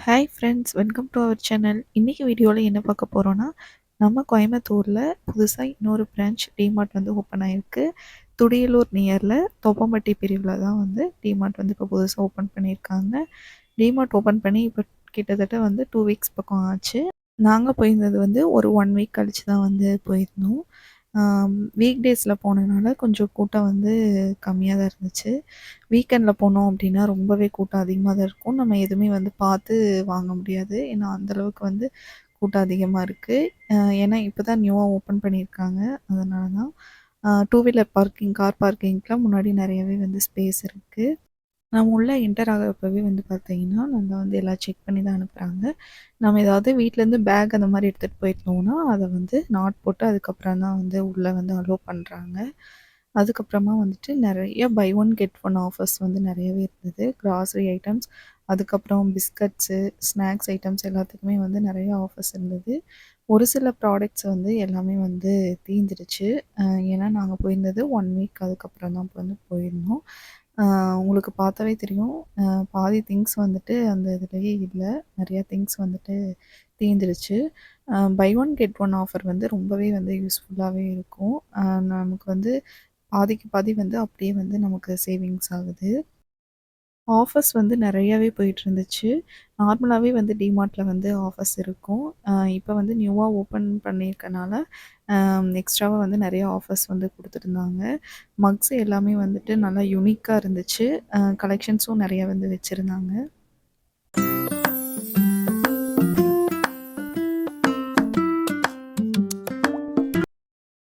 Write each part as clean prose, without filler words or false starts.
Hi friends, welcome to our channel. இன்னைக்கு வீடியோவில் என்ன பார்க்க போகிறோன்னா, நம்ம கோயம்புத்தூரில் புதுசாக இன்னொரு பிரான்ச் டிமார்ட் வந்து ஓப்பன் ஆகிருக்கு. துடியலூர் நியரில் தொப்பம்பட்டி பிரிவில் தான் வந்து டிமார்ட் வந்து இப்போ புதுசாக ஓப்பன் பண்ணியிருக்காங்க. டிமார்ட் ஓப்பன் பண்ணி இப்போ கிட்டத்தட்ட வந்து 2 வீக்ஸ் பக்கம் ஆச்சு. நாங்கள் போயிருந்தது வந்து ஒரு 1 வீக் கழிச்சு தான் வந்து போயிருந்தோம். வீக் டேஸில் போனதுனால கொஞ்சம் கூட்டம் வந்து கம்மியாக தான் இருந்துச்சு. வீக்கெண்டில் போனோம் அப்படின்னா ரொம்பவே கூட்டம் அதிகமாக தான் இருக்கும். நம்ம எதுவுமே வந்து பார்த்து வாங்க முடியாது. ஏன்னா அந்தளவுக்கு வந்து கூட்டம் அதிகமாக இருக்குது. ஏன்னா இப்போ தான் நியூவாக ஓப்பன் பண்ணியிருக்காங்க. அதனால தான். டூ வீலர் பார்க்கிங், கார் பார்க்கிங்க்குலாம் முன்னாடி நிறையவே வந்து ஸ்பேஸ் இருக்குது. நம்ம உள்ளே என்டர் ஆகுறப்பவே வந்து பார்த்தீங்கன்னா, நல்லா வந்து எல்லாம் செக் பண்ணி தான் அனுப்புகிறாங்க. நம்ம ஏதாவது வீட்லேருந்து பேக் அந்த மாதிரி எடுத்துகிட்டு போயிருந்தோம்னா, அதை வந்து நாட் போட்டு அதுக்கப்புறம் தான் வந்து உள்ளே வந்து அலோவ் பண்ணுறாங்க. அதுக்கப்புறமா வந்துட்டு நிறைய buy one get one offers வந்து நிறையவே இருந்தது. கிராசரி ஐட்டம்ஸ், அதுக்கப்புறம் பிஸ்கட்ஸு, ஸ்நாக்ஸ் ஐட்டம்ஸ் எல்லாத்துக்குமே வந்து நிறைய ஆஃபர்ஸ் இருந்தது. ஒரு சில ப்ராடக்ட்ஸ் வந்து எல்லாமே வந்து தீர்ந்துடுச்சு. ஏன்னா நாங்கள் போயிருந்தது 1 வீக் அதுக்கப்புறம் தான் வந்து போயிருந்தோம். உங்களுக்கு பார்த்தாவே தெரியும். பாதி திங்ஸ் வந்துட்டு அந்த இதுலயே இல்ல. நெறைய திங்ஸ் வந்துட்டு தீர்ந்துருச்சு. Buy one get one offer வந்து ரொம்பவே வந்து யூஸ்ஃபுல்லாவே இருக்கும். நமக்கு வந்து பாதிக்கு பாதி வந்து அப்படியே வந்து நமக்கு சேவிங்ஸ் ஆகுது. ஆஃபர்ஸ் வந்து நெறையாவே போயிட்டுருந்துச்சு. நார்மலாவே வந்து டிமார்ட்ல வந்து ஆஃபர்ஸ் இருக்கும். இப்ப வந்து நியூவா ஓப்பன் பண்ணியிருக்கனால, எக்ஸ்ட்ராவா வந்து நெறைய ஆஃபர்ஸ் வந்து குடுத்துருந்தாங்க. மக்ஸ் எல்லாமே வந்துட்டு நல்லா யூனிக்கா இருந்துச்சு. கலெக்ஷன்ஸும் நெறைய வந்து வச்சிருந்தாங்க.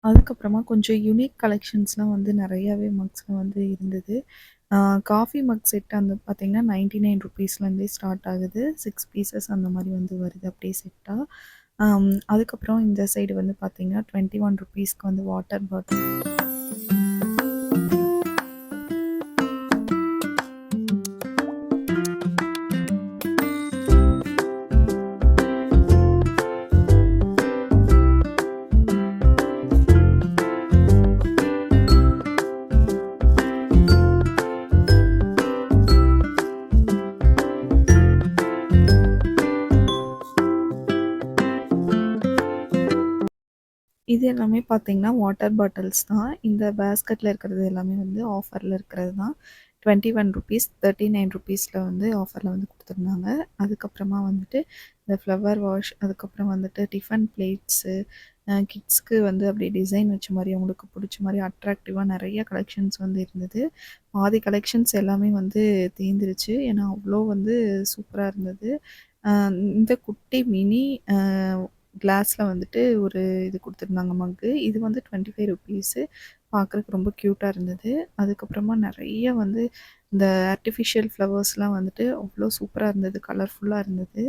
அதுக்கப்புறமா கொஞ்சம் யூனிக் கலெக்ஷன்ஸ்லாம் வந்து நெறையாவே மக்ஸ்ல வந்து இருந்தது. காஃபி மக் செட் அந்த பார்த்தீங்கன்னா, ₹99 ஸ்டார்ட் ஆகுது. 6 பீசஸ் அந்த மாரி வந்து வருது அப்படியே செட்டா. அதுக்கப்புறம் இந்த சைடு வந்து பார்த்தீங்கன்னா, ₹21க்கு வந்து வாட்டர் பாட்டில். இது எல்லாமே பார்த்தீங்கன்னா, வாட்டர் பாட்டில்ஸ் தான். இந்த பேஸ்கெட்ல இருக்கிறது எல்லாமே வந்து ஆஃபர்ல இருக்கிறது தான். ₹21 ₹39ல வந்து ஆஃபர்ல வந்து குடுத்துருந்தாங்க. அதுக்கப்புறமா வந்துட்டு இந்த ஃப்ளவர் வாஷ், அதுக்கப்புறம் வந்துட்டு டிஃபன் பிளேட்ஸு, கிட்ஸ்க்கு வந்து அப்படியே டிசைன் வச்ச மாரி அவங்களுக்கு புடிச்ச மாரி அட்ராக்டிவா நெறைய கலெக்ஷன்ஸ் வந்து இருந்தது. பாதி கலெக்ஷன்ஸ் எல்லாமே வந்து தீர்ந்துருச்சு. ஏன்னா, அவ்ளோ வந்து சூப்பரா இருந்தது. அ இந்த குட்டி மினி கிளாஸ்ல வந்துட்டு ஒரு இது குடுத்துருந்தாங்க மக்கு. இது வந்து ₹25 பார்க்குறக்கு ரொம்ப க்யூட்டா இருந்தது. அதுக்கப்புறமா நெறைய வந்து இந்த ஆர்ட்டிஃபிஷியல் ஃப்ளவர்ஸ்லாம் வந்துட்டு அவ்ளோ சூப்பரா இருந்தது. கலர்ஃபுல்லா இருந்தது.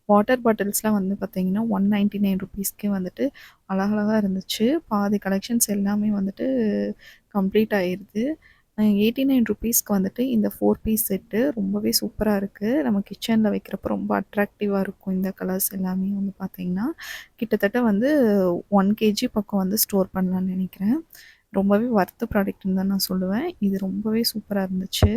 வாட்டர் பாட்டில்ஸ்லாம் வந்து பார்த்தீங்கன்னா, ₹199க்கே வந்துட்டு அழகழகா இருந்துச்சு. பாதி கலெக்ஷன்ஸ் எல்லாமே வந்துட்டு கம்ப்ளீட் ஆயிருது. ₹89க்கு வந்துட்டு இந்த 4 பீஸ் செட்டு ரொம்பவே சூப்பரா இருக்கு. நம்ம கிச்சன்ல வைக்கிறப்போ ரொம்ப அட்ராக்டிவா இருக்கும். இந்த கலர்ஸ் எல்லாமே வந்து பார்த்தீங்கன்னா, கிட்டத்தட்ட வந்து 1 கேஜி பக்கம் வந்து ஸ்டோர் பண்ணலான்னு நெனைக்கிறேன். ரொம்பவே வொர்த் ப்ராடக்ட்ன்னு தான் நான் சொல்லுவேன். இது ரொம்பவே சூப்பரா இருந்துச்சு.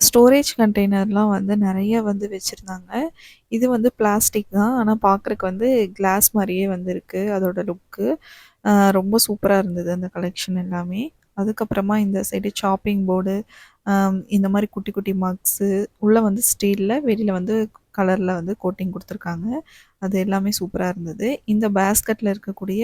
ஸ்டோரேஜ் கண்டெய்னர்லாம் வந்து நெறைய வந்து வச்சிருந்தாங்க. இது வந்து பிளாஸ்டிக் தான். ஆனா பார்க்குறக்கு வந்து கிளாஸ் மாரியே வந்து இருக்கு. அதோட லுக்கு. ரொம்ப சூப்பரா இருந்தது அந்த கலெக்ஷன் எல்லாமே. அதுக்கப்புறமா இந்த சைடு சாப்பிங் போர்டு, இந்த மாரி குட்டி குட்டி மக்ஸு, உள்ள வந்து ஸ்டீல்ல, வெளியில வந்து கலர்ல வந்து கோட்டிங் குடுத்துருக்காங்க. அது எல்லாமே சூப்பரா இருந்தது. இந்த பேஸ்கெட்ல இருக்கக்கூடிய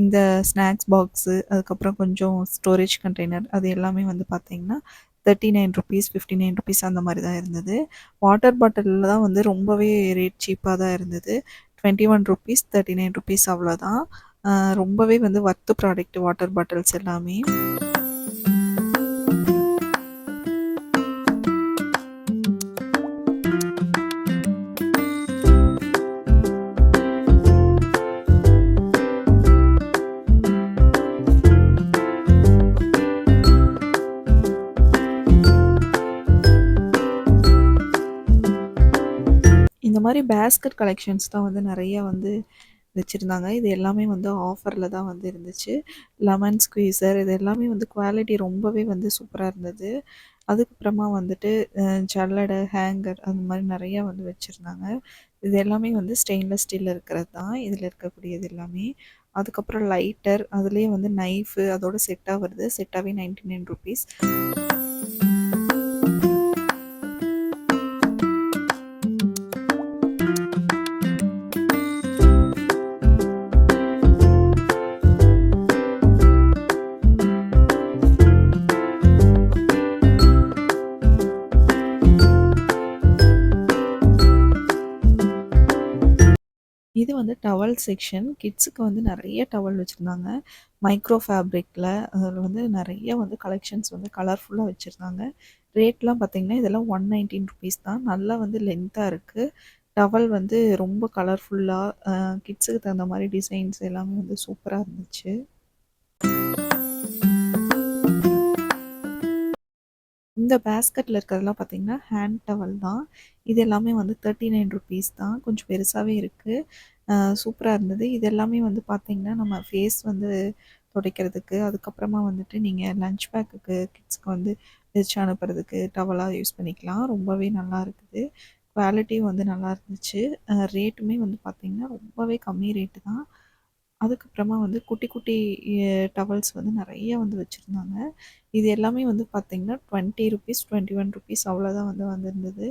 இந்த ஸ்நாக்ஸ் பாக்ஸு, அதுக்கப்புறம் கொஞ்சம் ஸ்டோரேஜ் கண்டெய்னர் அது எல்லாமே வந்து பார்த்தீங்கன்னா, ₹39 ₹59 அந்த மாரி தான் இருந்தது. வாட்டர் பாட்டில்ல தான் வந்து ரொம்பவே ரேட் சீப்பா தான் இருந்தது. ₹21 ₹39 அவ்வளோதான். ரொம்பவே வந்து வொர்த் ப்ராடக்ட் வாட்டர் பாட்டில்ஸ் எல்லாமே. மாரி பேஸ்கெட் கலெக்ஷன்ஸ் தான் வந்து நெறைய வந்து வச்சிருந்தாங்க. இது எல்லாமே வந்து ஆஃபர்ல தான் வந்து இருந்துச்சு. லெமன் ஸ்க்வீசர் இது எல்லாமே வந்து குவாலிட்டி ரொம்பவே வந்து சூப்பரா இருந்தது. அதுக்கப்புறமா வந்துட்டு ஜல்லடை, ஹேங்கர் அந்த மாரி நெறையா வந்து வச்சிருந்தாங்க. இது எல்லாமே வந்து ஸ்டெயின்லெஸ் ஸ்டீல்ல இருக்கிறது தான். இதில இருக்கக்கூடியது எல்லாமே. அதுக்கப்புறம் லைட்டர், அதுலயே வந்து நைஃபு அதோட செட்டா வருது. செட்டாவே ₹99. இது வந்து டவல் செக்ஷன். கிட்ஸுக்கு வந்து நெறைய டவல் வச்சிருந்தாங்க. மைக்ரோ ஃபேப்ரிக்ல அதில வந்து நெறைய வந்து கலெக்ஷன்ஸ் வந்து கலர்ஃபுல்லா வச்சிருந்தாங்க. ரேட்லாம் பார்த்தீங்கன்னா, இதெல்லாம் ₹119 தான். நல்லா வந்து லென்த்தா இருக்கு. டவல் வந்து ரொம்ப கலர்ஃபுல்லா கிட்ஸுக்கு தகுந்த மாரி டிசைன்ஸ் எல்லாமே வந்து சூப்பரா இருந்துச்சு. இந்த பேஸ்கெட்ல இருக்கிறதெல்லாம் பார்த்தீங்கன்னா, ஹேண்ட் டவல் தான். இது எல்லாமே வந்து ₹39 தான். கொஞ்சம் பெருசாவே இருக்கு. சூப்பரா இருந்தது. இது எல்லாமே வந்து பார்த்தீங்கன்னா, நம்ம ஃபேஸ் வந்து துடைக்கிறதுக்கு, அதுக்கப்புறமா வந்துட்டு நீங்க லஞ்ச் பேக்குக்கு கிட்ஸ்க்கு வந்து வச்சு அனுப்புறதுக்கு டவலா யூஸ் பண்ணிக்கலாம். ரொம்பவே நல்லா இருக்குது. குவாலிட்டியும் வந்து நல்லா இருந்துச்சு. ரேட்டுமே வந்து பார்த்தீங்கன்னா, ரொம்பவே கம்மி ரேட்டு தான். அதுக்கப்புறமா வந்து குட்டி குட்டி டவல்ஸ் வந்து நெறைய வந்து வச்சிருந்தாங்க. இது எல்லாமே வந்து பார்த்தீங்கன்னா, ₹20 ₹21 அவ்வளோதான் வந்து வந்திருந்தது.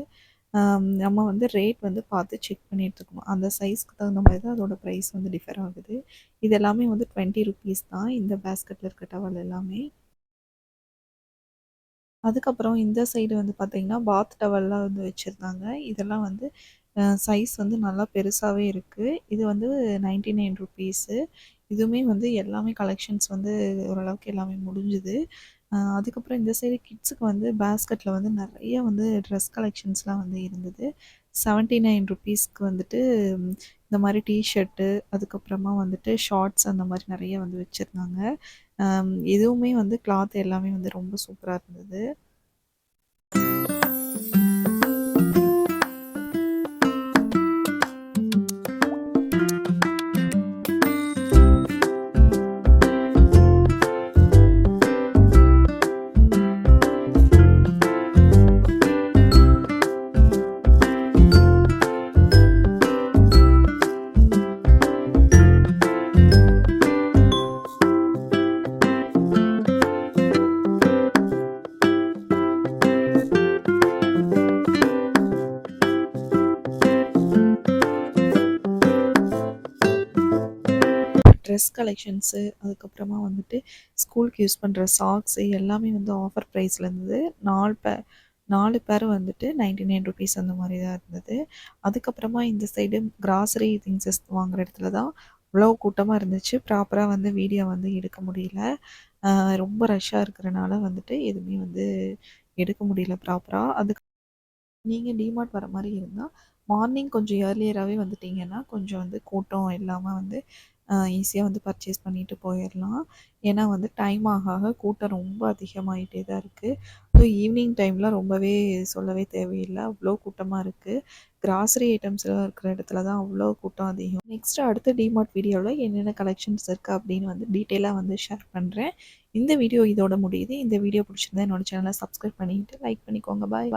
நம்ம வந்து ரேட் வந்து பார்த்து செக் பண்ணி எடுத்துக்கணும். அந்த சைஸ்க்கு தகுந்த மாரி தான் அதோட ப்ரைஸ் வந்து டிஃபர் ஆகுது. இது எல்லாமே வந்து ₹20 தான். இந்த பேஸ்கெட்ல இருக்க டவல் எல்லாமே. அதுக்கப்புறம் இந்த சைடு வந்து பார்த்தீங்கன்னா, பாத் டவல்லாம் வந்து வச்சிருந்தாங்க. இதெல்லாம் வந்து சைஸ் வந்து நல்லா பெருசாவே இருக்கு. இது வந்து ₹99. இதுவுமே வந்து எல்லாமே கலெக்ஷன்ஸ் வந்து ஓரளவுக்கு எல்லாமே முடிஞ்சுது. அதுக்கப்புறம் இந்த சைடு கிட்ஸுக்கு வந்து பேஸ்கெட்ல வந்து நெறைய வந்து ட்ரெஸ் கலெக்ஷன்ஸ்லாம் வந்து இருந்தது. ₹79க்கு வந்துட்டு இந்த மாரி டீ ஷர்ட்டு, அதுக்கப்புறமா வந்துட்டு ஷார்ட்ஸ் அந்த மாரி நெறைய வந்து வச்சிருந்தாங்க. இதுவுமே வந்து கிளாத் எல்லாமே வந்து ரொம்ப சூப்பரா இருந்தது. ட்ரெஸ் கலெக்ஷன்ஸு, அதுக்கப்புறமா வந்துட்டு ஸ்கூலுக்கு யூஸ் பண்ணுற சாக்ஸு எல்லாமே வந்து ஆஃபர் ப்ரைஸில் இருந்தது. 4 பேர் வந்துட்டு ₹99 அந்த மாரி தான் இருந்தது. அதுக்கப்புறமா இந்த சைடு கிராசரி திங்ஸஸ் வாங்குற இடத்துல தான் அவ்வளோ கூட்டமா இருந்துச்சு. ப்ராப்பரா வந்து வீடியோ வந்து எடுக்க முடியல. அ ரொம்ப ரஷ்ஷா இருக்கிறனால வந்துட்டு எதுவுமே வந்து எடுக்க முடியல ப்ராப்பரா. நீங்க டிமார்ட் வர மாரி இருந்தா, மார்னிங் கொஞ்சம் இயர்லியராவே வந்துட்டீங்கன்னா, கொஞ்சம் வந்து கூட்டம் இல்லாம வந்து ஈஸியா வந்து பர்ச்சேஸ் பண்ணிட்டு போயிரலாம். ஏன்னா வந்து டைம் ஆக ஆக கூட்டம் ரொம்ப அதிகமாயிட்டே தான் இருக்கு. அதுவும் ஈவினிங் டைம்ல ரொம்பவே சொல்லவே தேவையில்ல. அவ்ளோ கூட்டமா இருக்கு. கிராசரி ஐட்டம்ஸ்லாம் இருக்கிற இடத்துல தான் அவ்ளோ கூட்டம் அதிகம். நெக்ஸ்ட் அடுத்த டிமார்ட் வீடியோல என்னென்ன கலெக்ஷன்ஸ் இருக்கு அப்படின்னு வந்து டீட்டெயிலா வந்து ஷேர் பண்றேன். இந்த வீடியோ இதோட முடியுது. இந்த வீடியோ பிடிச்சிருந்தா என்னோட சேனல சப்ஸ்கிரைப் பண்ணிட்டு லைக் பண்ணிக்கோங்க. பாய்.